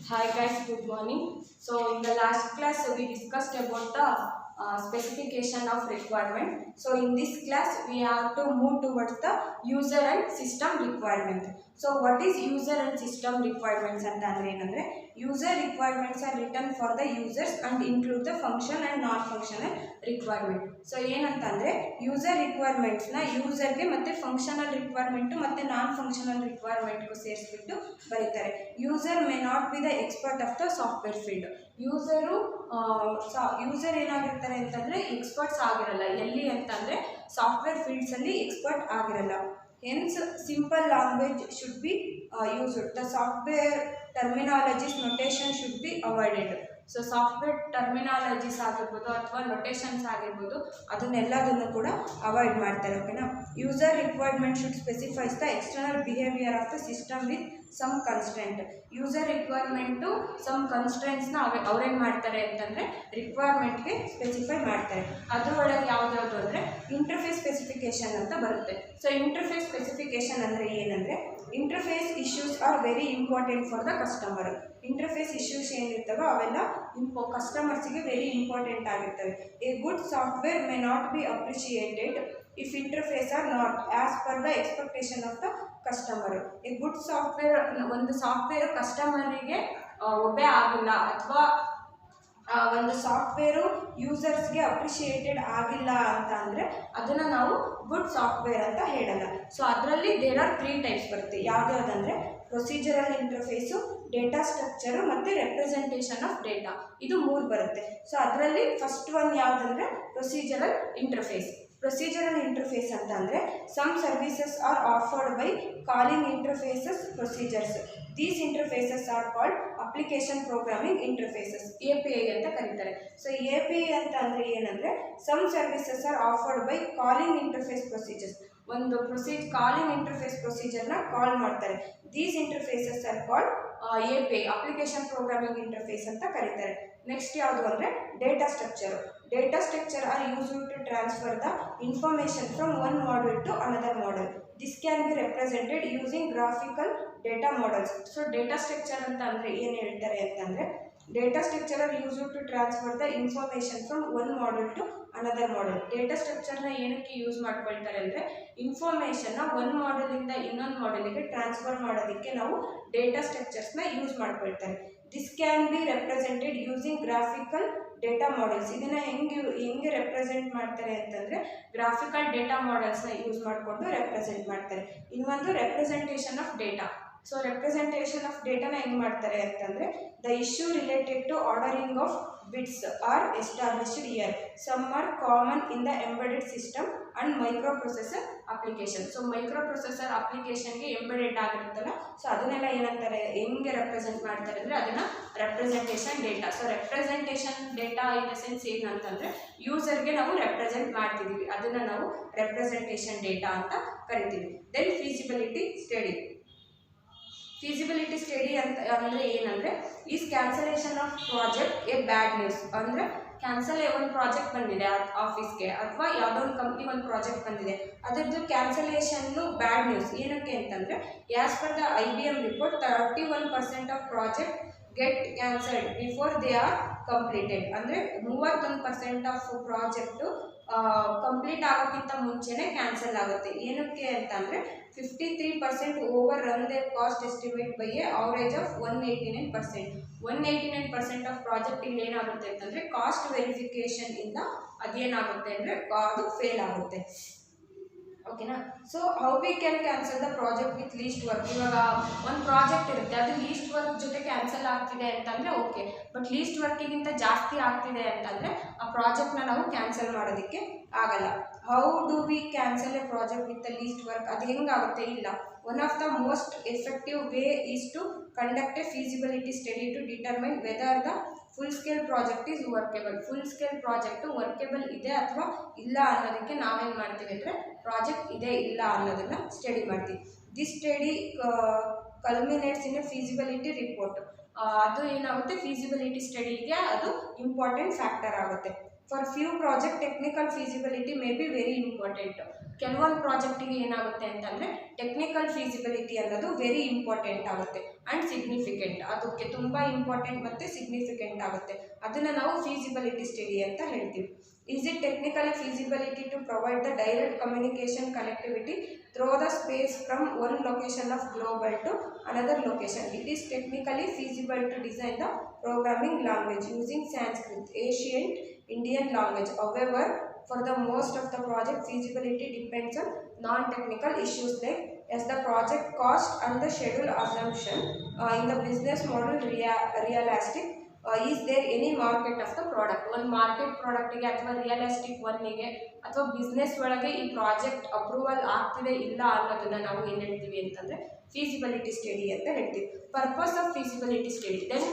Hi guys, good morning. So in the last class we discussed about the specification of requirement. So in this class we have to move towards the user and system requirement. So what is user and system requirements and user requirements are written for the users and include the function and non-functional requirement. So ಏನಂತಂದ್ರೆ user requirements ನ ಯೂಸರ್ಗೆ ಮತ್ತೆ functional requirement ಮತ್ತೆ ನಾನ್ functional requirement ಸೇರಿಸ್ಬಿಟ್ಟು ಬರೀತಾರೆ. User may not be the expert of the software field. User ಏನಾಗಿರ್ತಾರೆ ಅಂತಂದ್ರೆ experts ಆಗಿರಲ್ಲ. ಎಲ್ಲಿ ಅಂತಂದ್ರೆ ಸಾಫ್ಟ್ವೇರ್ ಫೀಲ್ಡ್ಸ್ ಅಲ್ಲಿ ಎಕ್ಸ್ಪರ್ಟ್ ಆಗಿರಲ್ಲ. Hence simple language should be used. The software terminologies notation should be avoided. So software terminologies ಆಗಿರ್ಬೋದು ಅಥವಾ notations ಆಗಿರ್ಬೋದು ಅದನ್ನೆಲ್ಲದನ್ನು ಕೂಡ ಅವಾಯ್ಡ್ ಮಾಡ್ತಾರೆ. ಓಕೆನಾ. User requirement should specifies the external behaviour of the system with some constant. User requirement some ಕನ್ಸ್ಟೆಂಟ್ಸ್ನ ಅವ್ರೇನು ಮಾಡ್ತಾರೆ ಅಂತಂದರೆ ರಿಕ್ವೈರ್ಮೆಂಟ್ಗೆ ಸ್ಪೆಸಿಫೈ ಮಾಡ್ತಾರೆ. ಅದರೊಳಗೆ ಯಾವುದ್ಯಾವುದು ಅಂದರೆ ಇಂಟರ್ಫೇಸ್ ಸ್ಪೆಸಿಫಿಕೇಶನ್ ಅಂತ ಬರುತ್ತೆ. ಸೊ ಇಂಟರ್ಫೇಸ್ ಸ್ಪೆಸಿಫಿಕೇಶನ್ ಅಂದರೆ ಏನಂದರೆ interface issues are very important for the customer. Interface issues ಏನಿರ್ತವೋ ಅವೆಲ್ಲ ಕಸ್ಟಮರ್ಸಿಗೆ ವೆರಿ ಇಂಪಾರ್ಟೆಂಟ್ ಆಗಿರ್ತವೆ. A good software may not be appreciated if interface are not as per the expectation of the customer. A good software, ಒಂದು software ಕಸ್ಟಮರಿಗೆ ಒಬ್ಬೇ ಆಗಿಲ್ಲ ಅಥವಾ ಒಂದು ಸಾಫ್ಟ್ವೇರು ಯೂಸರ್ಸ್ಗೆ ಅಪ್ರಿಷಿಯೇಟೆಡ್ ಆಗಿಲ್ಲ ಅಂತ ಅಂದರೆ ಅದನ್ನು ನಾವು ಗುಡ್ ಸಾಫ್ಟ್ವೇರ್ ಅಂತ ಹೇಳಲ್ಲ. ಸೊ ಅದರಲ್ಲಿ ದೇರ್ ಆರ್ 3 ಟೈಪ್ಸ್ ಬರುತ್ತೆ. ಯಾವುದ್ಯಾವುದಂದರೆ ಪ್ರೊಸೀಜರಲ್ ಇಂಟರ್ಫೇಸು, ಡೇಟಾ ಸ್ಟ್ರಕ್ಚರು ಮತ್ತು ರೆಪ್ರೆಸೆಂಟೇಷನ್ ಆಫ್ ಡೇಟಾ. ಇದು 3 ಬರುತ್ತೆ. ಸೊ ಅದರಲ್ಲಿ ಫಸ್ಟ್ ಒನ್ ಯಾವುದಂದರೆ ಪ್ರೊಸೀಜರಲ್ ಇಂಟರ್ಫೇಸ್. ಪ್ರೊಸೀಜರಲ್ ಇಂಟರ್ಫೇಸ್ ಅಂತ ಅಂದರೆ some services are offered by calling interfaces procedures. These interfaces are called application programming interfaces, API ಅಂತ ಕರೀತಾರೆ. ಸೊ API ಅಂತ ಅಂದರೆ ಏನಂದರೆ some services are offered by calling interface procedures. ಒಂದು calling interface ಪ್ರೊಸೀಜರ್ನ call ಮಾಡ್ತಾರೆ. These interfaces are called API, application programming interface ಅಂತ ಕರೀತಾರೆ. ನೆಕ್ಸ್ಟ್ ಯಾವುದು ಅಂದರೆ data structure. Data structure are used to transfer the information from one model to another model. This can be represented using graphical data models. So data structure ಅಂತ ಅಂದರೆ ಏನು ಹೇಳ್ತಾರೆ ಅಂತಂದರೆ data structure are used to transfer the information from one model to another model. Data ಸ್ಟ್ರಕ್ಚರ್ನ ಏನಕ್ಕೆ use ಮಾಡ್ಕೊಳ್ತಾರೆ ಅಂದರೆ ಇನ್ಫಾರ್ಮೇಷನ್ನ ಒಂದು ಮಾಡೆಲಿಂದ ಇನ್ನೊಂದು ಮಾಡೆಲಿಗೆ ಟ್ರಾನ್ಸ್ಫರ್ ಮಾಡೋದಕ್ಕೆ ನಾವು ಡೇಟಾ ಸ್ಟ್ರಕ್ಚರ್ಸ್ನ ಯೂಸ್ ಮಾಡ್ಕೊಳ್ತಾರೆ. This can be represented using graphical data models. ಇದನ್ನು ಹೆಂಗೆ ರೆಪ್ರೆಸೆಂಟ್ ಮಾಡ್ತಾರೆ ಅಂತಂದರೆ ಗ್ರಾಫಿಕಲ್ ಡೇಟಾ ಮಾಡೆಲ್ಸ್ನ ಯೂಸ್ ಮಾಡಿಕೊಂಡು ರೆಪ್ರೆಸೆಂಟ್ ಮಾಡ್ತಾರೆ. ಇನ್ನೊಂದು representation of data. So representation of ಡೇಟಾನ ಹೆಂಗೆ ಮಾಡ್ತಾರೆ ಅಂತಂದರೆ the issue related to ordering of bits are established here. Some are common in the embedded system and micro processor application. So micro processor ಅಪ್ಲಿಕೇಶನ್ಗೆ embedded ಆಗಿರುತ್ತಲ್ಲ, so ಅದನ್ನೆಲ್ಲ ಏನಂತಾರೆ, ಹೆಂಗೆ represent ಮಾಡ್ತಾರೆ ಅಂದರೆ ಅದನ್ನು representation data. So representation data in the sense ಏನಂತಂದರೆ ಯೂಸರ್ಗೆ ನಾವು ರೆಪ್ರೆಸೆಂಟ್ ಮಾಡ್ತಿದ್ದೀವಿ, ಅದನ್ನು ನಾವು ರೆಪ್ರೆಸೆಂಟೇಷನ್ ಡೇಟಾ ಅಂತ ಕರಿತೀವಿ. Then feasibility study. Feasibility study ಅಂತ ಅಂದರೆ ಏನಂದರೆ is cancellation of project a bad news. ಅಂದರೆ ಒಂದು ಪ್ರಾಜೆಕ್ಟ್ ಬಂದಿದೆ ಆಫೀಸ್ಗೆ ಅಥವಾ ಯಾವುದೋ ಒಂದು ಕಂಪ್ನಿಗೆ ಒಂದು ಪ್ರಾಜೆಕ್ಟ್ ಬಂದಿದೆ, ಅದರದ್ದು ಕ್ಯಾನ್ಸಲೇಷನ್ನು ಬ್ಯಾಡ್ ನ್ಯೂಸ್. ಏನಕ್ಕೆ ಅಂತಂದರೆ as per the IBM report 31% of project get cancelled before they are completed. ಅಂದರೆ 31% ಆಫ್ ಪ್ರಾಜೆಕ್ಟು ಕಂಪ್ಲೀಟ್ ಆಗೋಕ್ಕಿಂತ ಮುಂಚೆನೇ ಕ್ಯಾನ್ಸಲ್ ಆಗುತ್ತೆ. ಏನಕ್ಕೆ ಅಂತಂದರೆ 53% over run their cost estimate by a average of 189%. 189% of project ಇಲ್ಲಿ ಏನಾಗುತ್ತೆ ಅಂತಂದರೆ ಕಾಸ್ಟ್ ವೆರಿಫಿಕೇಷನ್ ಇಂದ ಅದೇನಾಗುತ್ತೆ ಅಂದರೆ ಅದು ಫೇಲ್ ಆಗುತ್ತೆ. ಓಕೆನಾ. So how we can cancel the project with least work. ಇವಾಗ ಒಂದು ಪ್ರಾಜೆಕ್ಟ್ ಇರುತ್ತೆ, ಅದು ಲೀಸ್ಟ್ ವರ್ಕ್ ಜೊತೆ ಕ್ಯಾನ್ಸಲ್ ಆಗ್ತಿದೆ ಅಂತಂದರೆ ಓಕೆ, ಬಟ್ ಲೀಸ್ಟ್ ವರ್ಕಿಗಿಂತ ಜಾಸ್ತಿ ಆಗ್ತಿದೆ ಅಂತಂದರೆ ಆ ಪ್ರಾಜೆಕ್ಟ್ನ ನಾವು ಕ್ಯಾನ್ಸಲ್ ಮಾಡೋದಕ್ಕೆ ಆಗಲ್ಲ. How do we cancel a project with the least work? ಅದು ಹೆಂಗಾಗುತ್ತೆ? ಇಲ್ಲ. One of the most effective way is to conduct a feasibility study to determine whether the full scale project is workable. Full scale project workable ಇದೆ ಅಥವಾ ಇಲ್ಲ ಅನ್ನೋದಕ್ಕೆ ನಾವೇನು ಮಾಡ್ತೀವಿ ಅಂದರೆ ಪ್ರಾಜೆಕ್ಟ್ ಇದೆ ಇಲ್ಲ ಅನ್ನೋದನ್ನು ಸ್ಟಡಿ ಮಾಡ್ತೀವಿ. This study culminates in a feasibility report. ಅದು ಏನಾಗುತ್ತೆ, ಫೀಸಿಬಿಲಿಟಿ ಸ್ಟಡಿಗೆ ಅದು ಇಂಪಾರ್ಟೆಂಟ್ ಫ್ಯಾಕ್ಟರ್ ಆಗುತ್ತೆ. For few project technical feasibility may be very important. ಕೆಲವೊಂದು ಪ್ರಾಜೆಕ್ಟಿಗೆ ಏನಾಗುತ್ತೆ ಅಂತಂದರೆ ಟೆಕ್ನಿಕಲ್ ಫೀಸಿಬಿಲಿಟಿ ಅನ್ನೋದು ವೆರಿ ಇಂಪಾರ್ಟೆಂಟ್ ಆಗುತ್ತೆ ಆ್ಯಂಡ್ ಸಿಗ್ನಿಫಿಕೆಂಟ್, ಅದಕ್ಕೆ ತುಂಬ ಇಂಪಾರ್ಟೆಂಟ್ ಮತ್ತು ಸಿಗ್ನಿಫಿಕೆಂಟ್ ಆಗುತ್ತೆ. ಅದನ್ನು ನಾವು ಫೀಸಿಬಿಲಿಟಿ ಸ್ಟಡಿ ಅಂತ ಹೇಳ್ತೀವಿ. Is it technically feasibility to provide the direct communication connectivity through the space from one location of global to another location. It is technically feasible to design the programming language using Sanskrit, ancient Indian language. However, for the most of the project, feasibility depends on non-technical issues like as the project cost and the schedule assumption in the business model realistic. Is there any market of the product? ಒಂದು market ಪ್ರಾಡಕ್ಟಿಗೆ ಅಥವಾ realistic ಒನ್ನಿಗೆ ಅಥವಾ business ಒಳಗೆ ಈ project approval ಆಗ್ತಿದೆ ಇಲ್ಲ ಅನ್ನೋದನ್ನು ನಾವು ಏನು ಹೇಳ್ತೀವಿ ಅಂತಂದರೆ ಫೀಸಿಬಿಲಿಟಿ ಸ್ಟಡಿ ಅಂತ ಹೇಳ್ತೀವಿ. Purpose of feasibility study. Then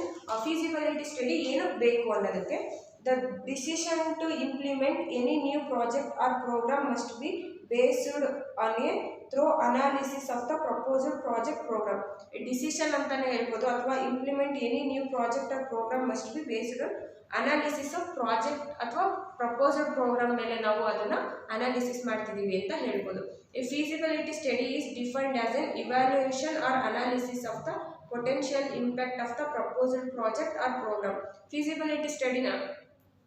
feasibility study ಏನಕ್ಕೆ ಬೇಕು ಅನ್ನೋದಕ್ಕೆ, the decision to implement any new project or program must be based on a through analysis of the proposal project program. Decision ಅಂತಲೇ ಹೇಳ್ಬೋದು, ಅಥವಾ implement any new project or program must be based on analysis of project ಅಥವಾ proposal program ಮೇಲೆ ನಾವು ಅದನ್ನು analysis ಮಾಡ್ತಿದ್ದೀವಿ ಅಂತ ಹೇಳ್ಬೋದು. A feasibility study is defined as an evaluation R analysis of the potential impact of the proposal project or program. Feasibility ಸ್ಟಡಿನ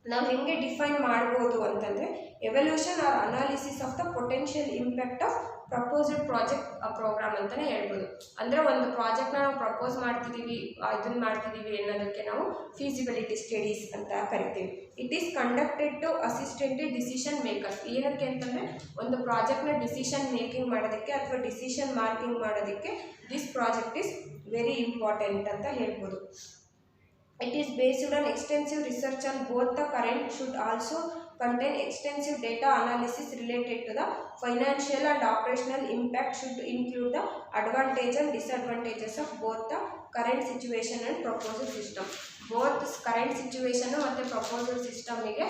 ನಾವು ಹೆಂಗೆ ಡಿಫೈನ್ ಮಾಡ್ಬೋದು ಅಂತಂದರೆ evaluation or analysis of the potential impact of proposal project program ಅಂತಲೇ ಹೇಳ್ಬೋದು. ಅಂದರೆ ಒಂದು ಪ್ರಾಜೆಕ್ಟ್ನ ನಾವು ಪ್ರಪೋಸ್ ಮಾಡ್ತಿದ್ದೀವಿ, ಇದನ್ನು ಮಾಡ್ತಿದ್ದೀವಿ ಅನ್ನೋದಕ್ಕೆ ನಾವು ಫೀಸಿಬಿಲಿಟಿ ಸ್ಟಡೀಸ್ ಅಂತ ಕರಿತೀವಿ. It is conducted to assistant decision makers. ಏನಕ್ಕೆ ಅಂತಂದರೆ ಒಂದು ಪ್ರಾಜೆಕ್ಟ್ನ ಡಿಸಿಷನ್ ಮೇಕಿಂಗ್ ಮಾಡೋದಕ್ಕೆ ಅಥವಾ ಡಿಸಿಷನ್ ಮಾರ್ಕಿಂಗ್ ಮಾಡೋದಕ್ಕೆ this project is very important ಅಂತ ಹೇಳ್ಬೋದು. It is based on extensive research on both the current should also contain extensive data analysis related to the financial and operational impact should include the advantages and disadvantages of both the current situation and proposal system. Both current situation ಮತ್ತು proposal ಸಿಸ್ಟಮಿಗೆ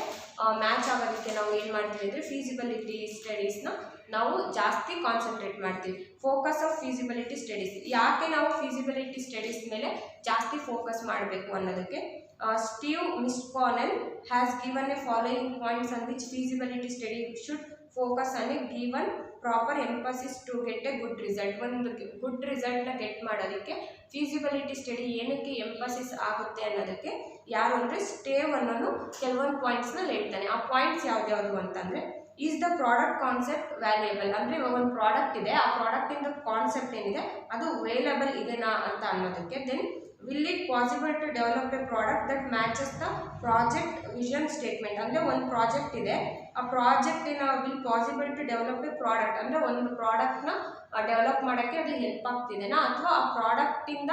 match ಆಗೋದಕ್ಕೆ ನಾವು ಏನು ಮಾಡ್ತೀವಿ ಅಂದರೆ feasibility ಸ್ಟಡೀಸ್ನ ನಾವು ಜಾಸ್ತಿ concentrate ಮಾಡ್ತೀವಿ. Focus of feasibility studies. ಯಾಕೆ ನಾವು ಫೀಸಿಬಿಲಿಟಿ ಸ್ಟಡೀಸ್ ಮೇಲೆ ಜಾಸ್ತಿ ಫೋಕಸ್ ಮಾಡಬೇಕು ಅನ್ನೋದಕ್ಕೆ, Steve McConnell has given a following points on which feasibility study should focus on a given proper emphasis to get a good result. ಒಂದು good ರಿಸಲ್ಟ್ನ get ಮಾಡೋದಕ್ಕೆ feasibility study ಏನಕ್ಕೆ ಎಂಫಸಿಸ್ ಆಗುತ್ತೆ ಅನ್ನೋದಕ್ಕೆ ಯಾರು ಅಂದರೆ ಸ್ಟೇವ್ ಅನ್ನೋನು ಕೆಲವೊಂದು ಪಾಯಿಂಟ್ಸ್ನಲ್ಲಿ ಹೇಳ್ತಾನೆ. ಆ ಪಾಯಿಂಟ್ಸ್ ಯಾವ್ದ್ಯಾವುದು ಅಂತಂದರೆ, is the product concept valuable. ಅಂದರೆ ಇವಾಗ ಒಂದು ಪ್ರಾಡಕ್ಟ್ ಇದೆ, ಆ ಪ್ರಾಡಕ್ಟಿಂದ ಕಾನ್ಸೆಪ್ಟ್ ಏನಿದೆ ಅದು ವೇಲೇಬಲ್ ಇದೆನಾ ಅಂತ ಅನ್ನೋದಕ್ಕೆ. Then will it possible to develop a product that matches the project vision statement. ಅಂದರೆ ಒಂದು ಪ್ರಾಜೆಕ್ಟ್ ಇದೆ, ಆ ಪ್ರಾಜೆಕ್ಟಿನ will possible to develop a product ಅಂದರೆ ಒಂದು ಪ್ರಾಡಕ್ಟ್ನ ಡೆವಲಪ್ ಮಾಡೋಕ್ಕೆ ಅದು ಹೆಲ್ಪ್ ಆಗ್ತಿದೆನಾ, ಅಥವಾ ಆ ಪ್ರಾಡಕ್ಟಿಂದ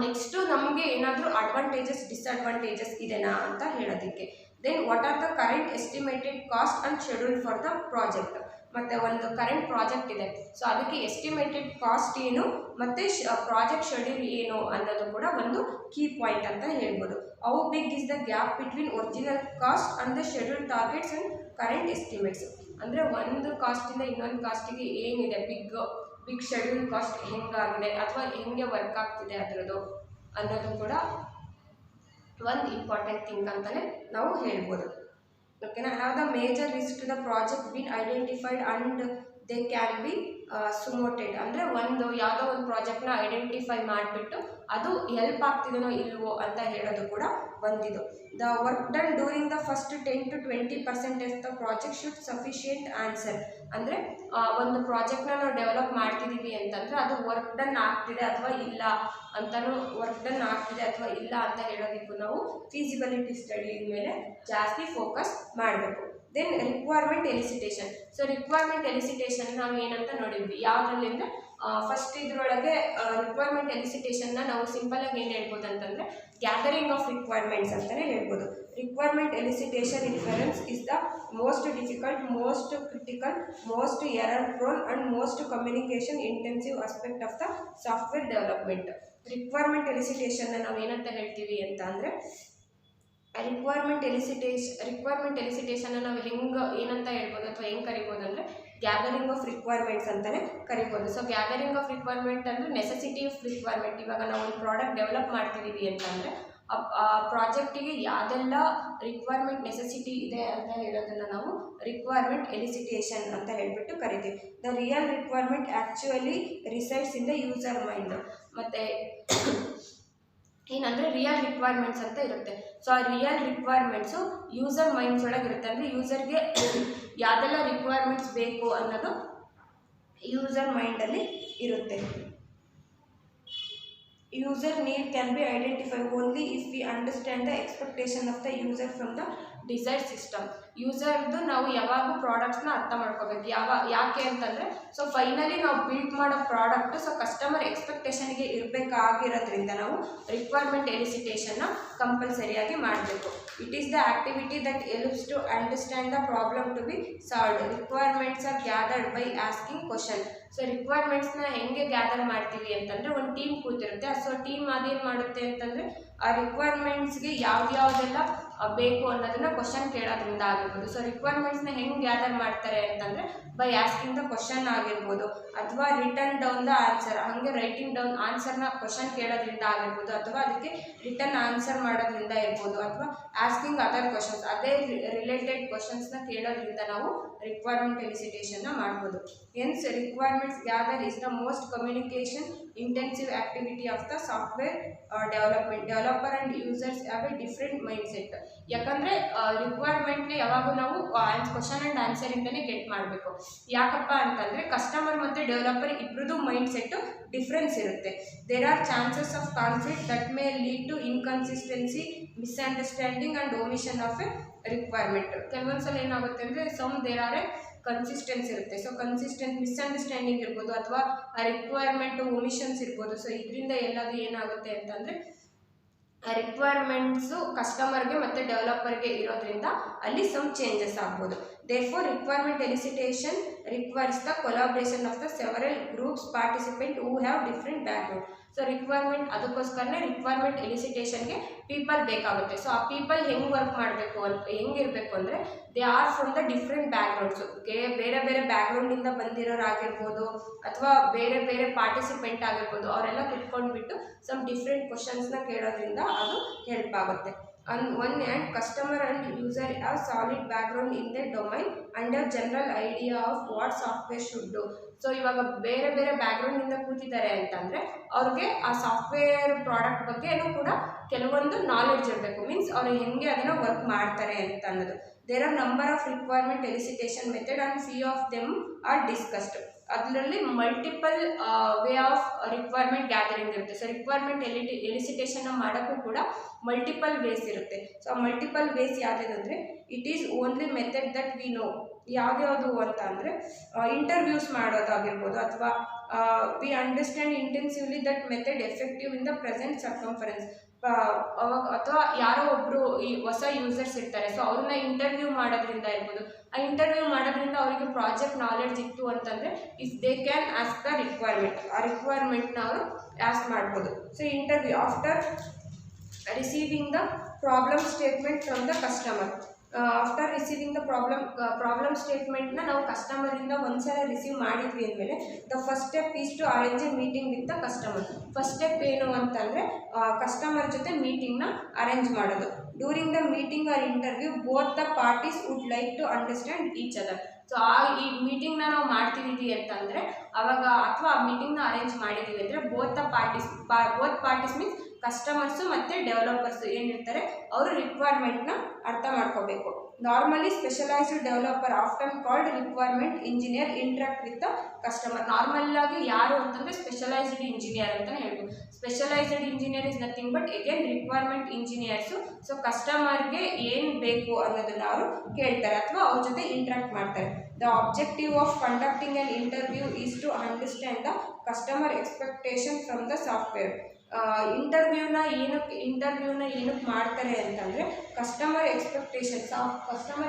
ನೆಕ್ಸ್ಟು ನಮಗೆ ಏನಾದರೂ ಅಡ್ವಾಂಟೇಜಸ್ ಡಿಸ್ಅಡ್ವಾಂಟೇಜಸ್ ಇದೆನಾ ಅಂತ ಹೇಳೋದಕ್ಕೆ. Then what are the current estimated cost and schedule for the project. ಮತ್ತು ಒಂದು ಕರೆಂಟ್ ಪ್ರಾಜೆಕ್ಟ್ ಇದೆ, ಸೊ ಅದಕ್ಕೆ ಎಸ್ಟಿಮೇಟೆಡ್ ಕಾಸ್ಟ್ ಏನು ಮತ್ತು ಪ್ರಾಜೆಕ್ಟ್ ಶೆಡ್ಯೂಲ್ ಏನು ಅನ್ನೋದು ಕೂಡ ಒಂದು ಕೀ ಪಾಯಿಂಟ್ ಅಂತ ಹೇಳ್ಬೋದು. How big is the gap between original cost and the schedule targets and current estimates. ಅಂದರೆ ಒಂದು ಕಾಸ್ಟಿಂದ ಇನ್ನೊಂದು ಕಾಸ್ಟಿಗೆ ಏನಿದೆ, ಬಿಗ್ ಶೆಡ್ಯೂಲ್ ಕಾಸ್ಟ್ ಹೆಂಗಾಗಿದೆ ಅಥವಾ ಹೆಂಗೆ ವರ್ಕ್ ಆಗ್ತಿದೆ ಅದರದ್ದು ಅನ್ನೋದು ಕೂಡ ಒಂದು ಇಂಪಾರ್ಟೆಂಟ್ ಥಿಂಗ್ ಅಂತಲೇ ನಾವು ಹೇಳ್ಬೋದು. ಓಕೆನಾ. Have the major risk to the project been identified and they can be surmounted. ಅಂದರೆ ಯಾವುದೋ ಒಂದು ಪ್ರಾಜೆಕ್ಟ್ನ ಐಡೆಂಟಿಫೈ ಮಾಡಿಬಿಟ್ಟು ಅದು ಹೆಲ್ಪ್ ಆಗ್ತಿದೆನೋ ಇಲ್ವೋ ಅಂತ ಹೇಳೋದು ಕೂಡ ಒಂದಿದು. The work done during the first 10 to 20% of the project should sufficient answer. ಅಂದರೆ ಒಂದು ಪ್ರಾಜೆಕ್ಟ್ನ ನಾವು ಡೆವಲಪ್ ಮಾಡ್ತಿದ್ದೀವಿ ಅಂತಂದರೆ ಅದು ವರ್ಕ್ ಡನ್ ಆಗ್ತಿದೆ ಅಥವಾ ಇಲ್ಲ ಅಂತಲೂ, ವರ್ಕ್ ಡನ್ ಆಗ್ತಿದೆ ಅಥವಾ ಇಲ್ಲ ಅಂತ ಹೇಳೋದಕ್ಕೂ ನಾವು ಫೀಸಿಬಿಲಿಟಿ ಸ್ಟಡಿ ಮೇಲೆ ಜಾಸ್ತಿ ಫೋಕಸ್ ಮಾಡಬೇಕು. Then requirement elicitation. So requirement elicitation ನಾವು ಏನಂತ ನೋಡಿದ್ವಿ ಯಾವುದರಲ್ಲಿ ಅಂದರೆ ಫಸ್ಟ್ ಇದರೊಳಗೆ ರಿಕ್ವೈರ್ಮೆಂಟ್ ಎಲಿಸಿಟೇಷನ್ನ ನಾವು ಸಿಂಪಲಾಗಿ ಏನು ಹೇಳ್ಬೋದು ಅಂತಂದರೆ ಗ್ಯಾದರಿಂಗ್ ಆಫ್ ರಿಕ್ವೈರ್ಮೆಂಟ್ಸ್ ಅಂತಲೇ ಹೇಳ್ಬೋದು. Requirement elicitation inference is the most difficult, most critical, most error prone and most communication intensive aspect of the software development. Requirement ಎಲಿಸಿಟೇಷನ್ನ ನಾವು ಏನಂತ ಹೇಳ್ತೀವಿ ಅಂತ ಅಂದರೆ, ರಿಕ್ವೈರ್ಮೆಂಟ್ ಎಲಿಸಿಟೇಷನ್ನ ನಾವು ಹೆಂಗೆ ಏನಂತ ಹೇಳ್ಬೋದು ಅಥವಾ ಹೆಂಗೆ ಕರಿಬೋದು ಅಂದರೆ ಗ್ಯಾದರಿಂಗ್ ಆಫ್ ರಿಕ್ವೈರ್ಮೆಂಟ್ಸ್ ಅಂತಲೇ ಕರಿಬೋದು. ಸೊ ಗ್ಯಾದರಿಂಗ್ ಆಫ್ ರಿಕ್ವೈರ್ಮೆಂಟ್ ಅಂದರೆ ನೆಸೆಸಿಟಿ ಆಫ್ ರಿಕ್ವೈರ್ಮೆಂಟ್. ಇವಾಗ ನಾವು ಒಂದು ಪ್ರಾಡಕ್ಟ್ ಡೆವಲಪ್ ಮಾಡ್ತಿದ್ದೀವಿ ಅಂತಂದರೆ ಪ್ರಾಜೆಕ್ಟಿಗೆ ಯಾವುದೆಲ್ಲ ರಿಕ್ವೈರ್ಮೆಂಟ್ ನೆಸೆಸಿಟಿ ಇದೆ ಅಂತ ಹೇಳೋದನ್ನು ನಾವು ರಿಕ್ವೈರ್ಮೆಂಟ್ ಎಲಿಸಿಟೇಷನ್ ಅಂತ ಹೇಳ್ಬಿಟ್ಟು ಕರಿತೀವಿ. The real requirement actually resides in the user mind. ಮತ್ತು ಏನಂದರೆ ರಿಯಲ್ ರಿಕ್ವೈರ್ಮೆಂಟ್ಸ್ ಅಂತ ಇರುತ್ತೆ. ಸೊ ಆ ರಿಯಲ್ ರಿಕ್ವೈರ್ಮೆಂಟ್ಸು ಯೂಸರ್ ಮೈಂಡ್ಸ್ ಒಳಗೆ ಇರುತ್ತೆ. ಅಂದರೆ ಯೂಸರ್ಗೆ ಯಾವುದೆಲ್ಲ ರಿಕ್ವೈರ್ಮೆಂಟ್ಸ್ ಬೇಕು ಅನ್ನೋದು ಯೂಸರ್ ಮೈಂಡಲ್ಲಿ ಇರುತ್ತೆ. User need can be identify only if we understand the expectation of the user from the desire system. ಯೂಸರ್ದು ನಾವು ಯಾವಾಗೂ ಪ್ರಾಡಕ್ಟ್ಸ್ನ ಅರ್ಥ ಮಾಡ್ಕೋಬೇಕು. ಯಾಕೆ ಅಂತಂದರೆ ಸೊ ಫೈನಲಿ ನಾವು ಬಿಲ್ಡ್ ಮಾಡೋ ಪ್ರಾಡಕ್ಟ್ ಸೊ ಕಸ್ಟಮರ್ ಎಕ್ಸ್ಪೆಕ್ಟೇಷನ್ಗೆ ಇರಬೇಕಾಗಿರೋದ್ರಿಂದ ನಾವು ರಿಕ್ವೈರ್ಮೆಂಟ್ ಎಲಿಸಿಟೇಷನ್ನ ಕಂಪಲ್ಸರಿಯಾಗಿ ಮಾಡಬೇಕು. It is the activity that helps to understand the problem to be solved. Requirements are gathered by asking question. So ರಿಕ್ವೈರ್ಮೆಂಟ್ಸ್ನ ಹೆಂಗೆ ಗ್ಯಾದರ್ ಮಾಡ್ತೀವಿ ಅಂತಂದರೆ ಒಂದು ಟೀಮ್ ಕೂತಿರುತ್ತೆ. ಸೊ ಟೀಮ್ ಅದೇನು ಮಾಡುತ್ತೆ ಅಂತಂದರೆ ಆ ರಿಕ್ವೈರ್ಮೆಂಟ್ಸ್ಗೆ ಯಾವುದೆಲ್ಲ ಬೇಕು ಅನ್ನೋದನ್ನು ಕ್ವಶನ್ ಕೇಳೋದ್ರಿಂದ ಆಗಿರ್ಬೋದು. ಸೊ ರಿಕ್ವೈರ್ಮೆಂಟ್ಸ್ನ ಹೆಂಗೆ ಗ್ಯಾದರ್ ಮಾಡ್ತಾರೆ ಅಂತಂದರೆ ಬೈ ಆಸ್ಕಿಂಗ್ ದ ಕ್ವಶನ್ ಆಗಿರ್ಬೋದು, ಅಥವಾ ರಿಟರ್ನ್ ಡೌನ್ ದ ಆನ್ಸರ್, ಹಾಗೆ ರೈಟಿಂಗ್ ಡೌನ್ ಆನ್ಸರ್ನ ಕ್ವಶನ್ ಕೇಳೋದ್ರಿಂದ ಆಗಿರ್ಬೋದು, ಅಥವಾ ಅದಕ್ಕೆ ರಿಟರ್ನ್ ಆನ್ಸರ್ ಮಾಡೋದ್ರಿಂದ ಇರ್ಬೋದು, ಅಥವಾ ಆಸ್ಕಿಂಗ್ ಅದರ್ ಕ್ವಶನ್ಸ್, ಅದೇ ರಿಲೇಟೆಡ್ ಕ್ವಶನ್ಸ್ನ ಕೇಳೋದ್ರಿಂದ ನಾವು ರಿಕ್ವೈರ್ಮೆಂಟ್ ಎಲಿಸಿಟೇಷನ್ನ ಮಾಡ್ಬೋದು. Hence requirements gather is the most communication intensive activity of the software development. Developer and users have A different mind set. ಯಾಕಂದರೆ ರಿಕ್ವೈರ್ಮೆಂಟ್ನ ಯಾವಾಗೂ ನಾವು ಕ್ವಶನ್ ಆ್ಯಂಡ್ ಆನ್ಸರಿಂದನೇ ಗೆಟ್ ಮಾಡಬೇಕು. ಯಾಕಪ್ಪ ಅಂತಂದರೆ ಕಸ್ಟಮರ್ ಮತ್ತು ಡೆವಲಪರ್ ಇಬ್ಬರದು ಮೈಂಡ್ ಸೆಟ್ಟು ಡಿಫ್ರೆನ್ಸ್ ಇರುತ್ತೆ. There are chances of conflict that may lead to inconsistency, misunderstanding and omission of a requirement. ಕೆಲವೊಂದು ಸಲ ಏನಾಗುತ್ತೆ ಅಂದರೆ ದೇರ್ ಆರ್ ಎ ಕನ್ಸಿಸ್ಟೆನ್ಸಿ ಇರುತ್ತೆ. ಸೊ ಮಿಸ್ಅಂಡರ್ಸ್ಟ್ಯಾಂಡಿಂಗ್ ಇರ್ಬೋದು, ಅಥವಾ ಆ ರಿಕ್ವೈರ್ಮೆಂಟ್ ಒಮಿಷನ್ಸ್ ಇರ್ಬೋದು. ಸೊ ಇದರಿಂದ ಎಲ್ಲದು ಏನಾಗುತ್ತೆ ಅಂತಂದರೆ ರಿಕ್ವೈರ್ಮೆಂಟ್ಸು ಕಸ್ಟಮರ್ಗೆ ಮತ್ತು ಡೆವಲಪರ್ಗೆ ಇರೋದ್ರಿಂದ ಅಲ್ಲಿ ಚೇಂಜಸ್ ಆಗ್ಬೋದು. Therefore, requirement elicitation requires the collaboration of the several groups participant who have different background. So requirement ಅದಕ್ಕೋಸ್ಕರನೇ ರಿಕ್ವೈರ್ಮೆಂಟ್ ಎಲಿಸಿಟೇಷನ್ಗೆ ಪೀಪಲ್ ಬೇಕಾಗುತ್ತೆ. ಸೊ ಆ ಪೀಪಲ್ ಹೆಂಗೆ ವರ್ಕ್ ಮಾಡಬೇಕು ಹೆಂಗಿರಬೇಕು ಅಂದರೆ they are from the different backgrounds. ಬೇರೆ ಬೇರೆ ಬ್ಯಾಕ್ಗ್ರೌಂಡಿಂದ ಬಂದಿರೋರಾಗಿರ್ಬೋದು, ಅಥವಾ ಬೇರೆ ಬೇರೆ ಪಾರ್ಟಿಸಿಪೆಂಟ್ ಆಗಿರ್ಬೋದು. ಅವರೆಲ್ಲ ಕುತ್ಕೊಂಡ್ಬಿಟ್ಟು ಡಿಫ್ರೆಂಟ್ ಕ್ವಶನ್ಸ್ನ ಕೇಳೋದ್ರಿಂದ ಅದು ಹೆಲ್ಪ್ ಆಗುತ್ತೆ. On one hand, customer and user have solid background in their domain and a general idea of what software should do. So ಇವಾಗ ಬೇರೆ ಬೇರೆ ಬ್ಯಾಕ್ಗ್ರೌಂಡಿಂದ ಕೂತಿದ್ದಾರೆ ಅಂತಂದರೆ ಅವ್ರಿಗೆ ಆ ಸಾಫ್ಟ್ವೇರ್ ಪ್ರಾಡಕ್ಟ್ ಬಗ್ಗೆನೂ ಕೂಡ ಕೆಲವೊಂದು ನಾಲೆಡ್ಜ್ ಇರಬೇಕು. ಮೀನ್ಸ್ ಅವ್ರು ಹೆಂಗೆ ಅದನ್ನು ವರ್ಕ್ ಮಾಡ್ತಾರೆ ಅಂತ ಅನ್ನೋದು. There are number of requirement elicitation method and few of them are discussed. ಅದರಲ್ಲಿ multiple way of requirement gathering ಇರುತ್ತೆ. ಸೊ ರಿಕ್ವೈರ್ಮೆಂಟ್ ಎಲಿಸಿಟೇಷನ್ನ ಮಾಡೋಕ್ಕೂ ಕೂಡ ಮಲ್ಟಿಪಲ್ ವೇಸ್ ಇರುತ್ತೆ. ಸೊ ಮಲ್ಟಿಪಲ್ ವೇಸ್ ಯಾವುದಿದೆ ಅಂದರೆ it is only method that we know. ಯಾವ್ದ್ಯಾವುದು ಅಂತ ಅಂದರೆ ಇಂಟರ್ವ್ಯೂಸ್ ಮಾಡೋದಾಗಿರ್ಬೋದು, ಅಥವಾ we understand intensively that method effective in the present circumference. ಅಥವಾ ಯಾರೋ ಒಬ್ಬರು ಈ ಹೊಸ ಯೂಸರ್ಸ್ ಇರ್ತಾರೆ. ಸೊ ಅವ್ರನ್ನ ಇಂಟರ್ವ್ಯೂ ಮಾಡೋದ್ರಿಂದ ಇರ್ಬೋದು. ಆ ಇಂಟರ್ವ್ಯೂ ಮಾಡೋದ್ರಿಂದ ಅವರಿಗೆ ಪ್ರಾಜೆಕ್ಟ್ ನಾಲೆಡ್ಜ್ ಇತ್ತು ಅಂತಂದರೆ if they can ask the requirement, ಆ ರಿಕ್ವೈರ್ಮೆಂಟ್ನ ಅವರು ಆಸ್ಕ್ ಮಾಡ್ಬೋದು. So interview after receiving the problem statement from the customer. After receiving the problem ಸ್ಟೇಟ್ಮೆಂಟ್ನ ನಾವು ಕಸ್ಟಮರಿಂದ ಒಂದ್ಸಲ ರಿಸೀವ್ ಮಾಡಿದ್ವಿ ಅಂದಮೇಲೆ the first step is to arrange a meeting with the customer. First step ಏನು ಅಂತಂದರೆ ಕಸ್ಟಮರ್ ಜೊತೆ ಮೀಟಿಂಗ್ನ ಅರೇಂಜ್ ಮಾಡೋದು. During the meeting or interview both the parties would like to understand each other. So ಈ ಮೀಟಿಂಗ್ನ ನಾವು ಮಾಡ್ತಿದ್ದೀವಿ ಅಂತಂದರೆ ಅವಾಗ, ಅಥವಾ ಆ ಮೀಟಿಂಗ್ನ ಅರೇಂಜ್ ಮಾಡಿದ್ದೀವಿ ಅಂದರೆ ಬೋತ್ ಪಾರ್ಟೀಸ್ ಮೀನ್ಸ್ ಕಸ್ಟಮರ್ಸು ಮತ್ತು ಡೆವಲಪರ್ಸು ಏನಿರ್ತಾರೆ ಅವರು ರಿಕ್ವೈರ್ಮೆಂಟ್ನ ಅರ್ಥ ಮಾಡ್ಕೋಬೇಕು. Normally specialised developer often called requirement engineer interact with the customer. ನಾರ್ಮಲ್ಲಾಗಿ ಯಾರು ಅಂತಂದರೆ ಸ್ಪೆಷಲೈಸ್ಡ್ ಇಂಜಿನಿಯರ್ ಅಂತಲೇ ಹೇಳ್ಬೋದು. Specialised engineer is nothing but again requirement engineers. So ಕಸ್ಟಮರ್ಗೆ ಏನು ಬೇಕು ಅನ್ನೋದನ್ನು ಅವರು ಕೇಳ್ತಾರೆ ಅಥವಾ ಅವ್ರ ಜೊತೆ ಇಂಟ್ರಾಕ್ಟ್ ಮಾಡ್ತಾರೆ. The objective of conducting an interview is to understand the customer expectation from the software. ಇಂಟರ್ವ್ಯೂನ ಏನಕ್ಕೆ ಮಾಡ್ತಾರೆ ಅಂತಂದರೆ ಕಸ್ಟಮರ್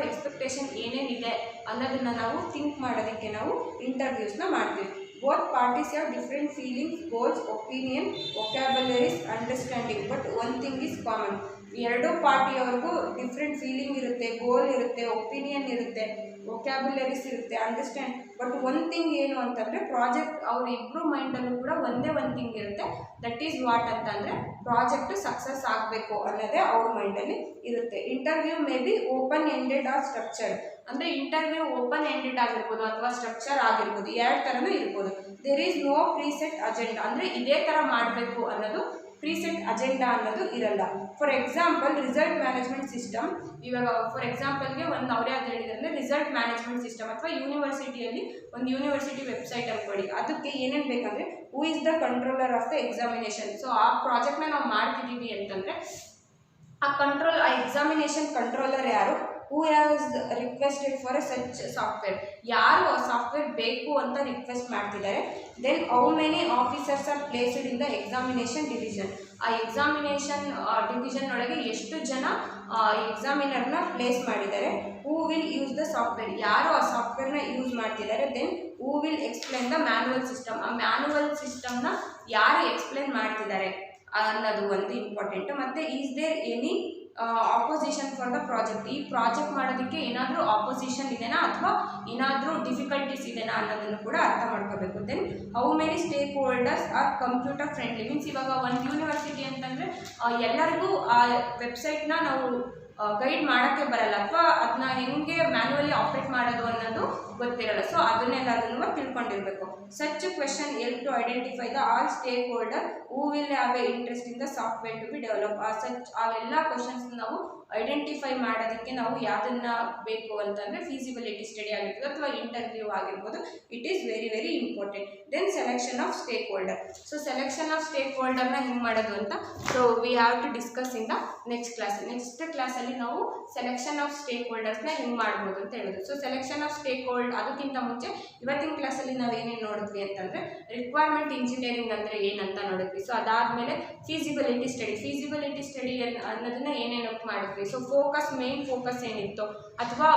ಎಕ್ಸ್ಪೆಕ್ಟೇಷನ್ ಏನೇನಿದೆ ಅನ್ನೋದನ್ನು ನಾವು ಥಿಂಕ್ ಮಾಡೋದಕ್ಕೆ ನಾವು ಇಂಟರ್ವ್ಯೂಸ್ನ ಮಾಡ್ತೀವಿ. Both parties have different feelings, goals, opinion, vocabularies, understanding. But one thing is common. ಎರಡೂ ಪಾರ್ಟಿಯವ್ರಿಗೂ ಡಿಫ್ರೆಂಟ್ ಫೀಲಿಂಗ್ ಇರುತ್ತೆ, ಗೋಲ್ ಇರುತ್ತೆ, ಒಪಿನಿಯನ್ ಇರುತ್ತೆ, ವೊಕ್ಯಾಬ್ಯುಲರೀಸ್ ಇರುತ್ತೆ, ಅಂಡರ್ಸ್ಟ್ಯಾಂಡ್. ಬಟ್ ಒನ್ ಥಿಂಗ್ ಏನು ಅಂತಂದರೆ ಪ್ರಾಜೆಕ್ಟ್ ಅವ್ರ ಇಬ್ಬರು ಮೈಂಡಲ್ಲೂ ಕೂಡ ಒಂದೇ ಒಂದು ಥಿಂಗ್ ಇರುತ್ತೆ, ದಟ್ ಈಸ್ ವಾಟ್ ಅಂತಂದರೆ ಪ್ರಾಜೆಕ್ಟ್ ಸಕ್ಸಸ್ ಆಗಬೇಕು ಅನ್ನೋದೇ ಅವ್ರ ಮೈಂಡಲ್ಲಿ ಇರುತ್ತೆ. Interview may be open ended or structured, ಅಂದರೆ ಇಂಟರ್ವ್ಯೂ ಓಪನ್ ಎಂಡೆಡ್ ಆಗಿರ್ಬೋದು ಅಥವಾ ಸ್ಟ್ರಕ್ಚರ್ ಆಗಿರ್ಬೋದು, ಎರಡು ಥರನೂ ಇರ್ಬೋದು. There is no preset agenda, ಅಂದರೆ ಇದೇ ಥರ ಮಾಡಬೇಕು ಅನ್ನೋದು ಪ್ರೀಸೆಟ್ ಅಜೆಂಡಾ ಅನ್ನೋದು ಇರಲ್ಲ. For example result management system, ಇವಾಗ ಫಾರ್ ಎಕ್ಸಾಂಪಲ್ಗೆ ಒಂದು ಅವರೇ ಅದು ಹೇಳಿದ್ರೆ ರಿಸಲ್ಟ್ ಮ್ಯಾನೇಜ್ಮೆಂಟ್ ಸಿಸ್ಟಮ್ ಅಥವಾ ಯೂನಿವರ್ಸಿಟಿಯಲ್ಲಿ ಒಂದು ಯೂನಿವರ್ಸಿಟಿ ವೆಬ್ಸೈಟ್ ಅನ್ಕೊಳ್ಳಿ, ಅದಕ್ಕೆ ಏನೇನು ಬೇಕಂದರೆ who is the controller of the examination. So ಆ ಪ್ರಾಜೆಕ್ಟ್ನ ನಾವು ಮಾಡ್ತಿದ್ದೀವಿ ಅಂತಂದರೆ ಆ ಎಕ್ಸಾಮಿನೇಷನ್ ಕಂಟ್ರೋಲರ್ ಯಾರು, who has requested for a such software, ಯಾರು ಆ ಸಾಫ್ಟ್ವೇರ್ ಬೇಕು ಅಂತ ರಿಕ್ವೆಸ್ಟ್ ಮಾಡ್ತಿದ್ದಾರೆ. Then how many officers are placed in the examination division, ಆ ಎಕ್ಸಾಮಿನೇಷನ್ ಡಿವಿಷನ್ ಒಳಗೆ ಎಷ್ಟು ಜನ ಎಕ್ಸಾಮಿನರ್ನ ಪ್ಲೇಸ್ ಮಾಡಿದ್ದಾರೆ. Who will use the software, ಯಾರು ಆ ಸಾಫ್ಟ್ವೇರ್ನ ಯೂಸ್ ಮಾಡ್ತಿದ್ದಾರೆ. Then who will explain the manual system, ಆ ಮ್ಯಾನುವಲ್ ಸಿಸ್ಟಮ್ನ ಯಾರು ಎಕ್ಸ್ಪ್ಲೇನ್ ಮಾಡ್ತಿದ್ದಾರೆ ಅನ್ನೋದು ಒಂದು ಇಂಪಾರ್ಟೆಂಟು. ಮತ್ತು is there any opposition for the project, ಈ ಪ್ರಾಜೆಕ್ಟ್ ಮಾಡೋದಕ್ಕೆ ಏನಾದರೂ ಆಪೋಸಿಷನ್ ಇದೆನಾ ಅಥವಾ ಏನಾದರೂ ಡಿಫಿಕಲ್ಟೀಸ್ ಇದೆನಾ ಅನ್ನೋದನ್ನು ಕೂಡ ಅರ್ಥ ಮಾಡ್ಕೋಬೇಕು. Then how many stakeholders are computer friendly, means ಇವಾಗ ಒಂದು ಯೂನಿವರ್ಸಿಟಿ ಅಂತಂದರೆ ಎಲ್ಲರಿಗೂ ಆ ವೆಬ್ಸೈಟ್ನ ನಾವು ಗೈಡ್ ಮಾಡೋಕ್ಕೆ ಬರಲ್ಲ ಅಥವಾ ಅದನ್ನ ಹೆಂಗೆ ಮ್ಯಾನ್ಯುವಲಿ ಆಪ್ರೇಟ್ ಮಾಡೋದು ಅನ್ನೋದು ಗೊತ್ತಿರಲ್ಲ. ಸೊ ಅದನ್ನೆಲ್ಲದನ್ನು ತಿಳ್ಕೊಂಡಿರಬೇಕು. Such question help to identify the all stakeholder who will have a interest in the software to be develop. ಅವೆಲ್ಲ ಕ್ವಶನ್ಸ್ ನಾವು ಐಡೆಂಟಿಫೈ ಮಾಡೋದಕ್ಕೆ ನಾವು ಯಾವುದನ್ನ ಬೇಕು ಅಂತಂದರೆ ಫೀಸಿಬಿಲಿಟಿ ಸ್ಟಡಿ ಆಗಿರ್ಬೋದು ಅಥವಾ ಇಂಟರ್ವ್ಯೂ ಆಗಿರ್ಬೋದು, it is very very important. Then selection of stakeholder, so selection of ಸ್ಟೇಕ್ ಹೋಲ್ಡರ್ನ ಹೆಂಗೆ ಮಾಡೋದು ಅಂತ so we have to discuss in the next class. Next ಕ್ಲಾಸಲ್ಲಿ ನಾವು ಸೆಲೆಕ್ಷನ್ ಆಫ್ ಸ್ಟೇಕ್ ಹೋಲ್ಡರ್ಸ್ನ ಹೆಂಗೆ ಮಾಡ್ಬೋದು ಅಂತ ಹೇಳೋದು. So selection of stake holder, ಅದಕ್ಕಿಂತ ಮುಂಚೆ ಇವತ್ತಿನ ಕ್ಲಾಸಲ್ಲಿ ನಾವು ಏನೇನು ನೋಡಿದ್ವಿ ಅಂತಂದರೆ ರಿಕ್ವೈರ್ಮೆಂಟ್ ಇಂಜಿನಿಯರಿಂಗ್ ಅಂದರೆ ಏನಂತ ನೋಡಿದ್ವಿ. ಸೊ ಅದಾದಮೇಲೆ ಫೀಸಿಬಿಲಿಟಿ ಸ್ಟಡಿ ಅನ್ನೋದನ್ನ ಏನೇನು ಮಾಡಿದ್ವಿ. ಸೊ ಮೇನ್ ಫೋಕಸ್ ಏನಿತ್ತು ಅಥವಾ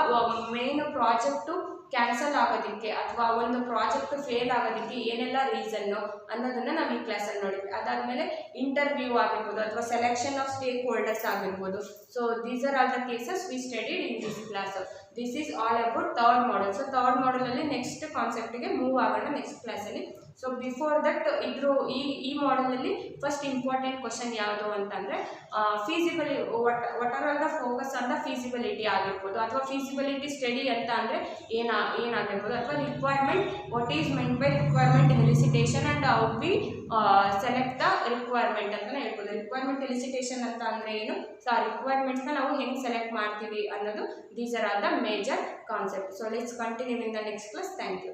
ಮೇನ್ ಪ್ರಾಜೆಕ್ಟು ಕ್ಯಾನ್ಸಲ್ ಆಗೋದಕ್ಕೆ ಅಥವಾ ಒಂದು ಪ್ರಾಜೆಕ್ಟ್ ಫೇಲ್ ಆಗೋದಕ್ಕೆ ಏನೆಲ್ಲ ರೀಸನ್ನು ಅನ್ನೋದನ್ನು ನಾವು ಈ ಕ್ಲಾಸಲ್ಲಿ ನೋಡಿದ್ವಿ. ಅದಾದಮೇಲೆ ಇಂಟರ್ವ್ಯೂ ಆಗಿರ್ಬೋದು ಅಥವಾ ಸೆಲೆಕ್ಷನ್ ಆಫ್ ಸ್ಟೇಕ್ ಹೋಲ್ಡರ್ಸ್ ಆಗಿರ್ಬೋದು. So these are all the cases we studied in this class. This is all about third model. So third ಮಾಡೆಲಲ್ಲಿ ನೆಕ್ಸ್ಟ್ ಕಾನ್ಸೆಪ್ಟಿಗೆ ಮೂವ್ ಆಗೋಣ ನೆಕ್ಸ್ಟ್ ಕ್ಲಾಸಲ್ಲಿ. ಸೊ ಬಿಫೋರ್ ದಟ್ ಈ ಮಾಡೆಲಲ್ಲಿ ಫಸ್ಟ್ ಇಂಪಾರ್ಟೆಂಟ್ ಕ್ವಶನ್ ಯಾವುದು ಅಂತಂದರೆ what are all the focus on the feasibility ಆಗಿರ್ಬೋದು ಅಥವಾ ಫೀಸಿಬಿಲಿಟಿ ಸ್ಟಡಿ ಅಂತ ಅಂದರೆ ಏನಾಗಿರ್ಬೋದು ಅಥವಾ requirement, what is meant by requirement elicitation and how we select the requirement ಅಂತಲೇ ಹೇಳ್ಬೋದು. ರಿಕ್ವೈರ್ಮೆಂಟ್ ಎಲಿಸಿಟೇಷನ್ ಅಂತ ಅಂದರೆ ಏನು, ಸೊ ಆ ರಿಕ್ವೈರ್ಮೆಂಟ್ಸ್ನ ನಾವು ಹೆಂಗೆ ಸೆಲೆಕ್ಟ್ ಮಾಡ್ತೀವಿ ಅನ್ನೋದು, these are all the major concept. So let's continue in the next class. Thank you.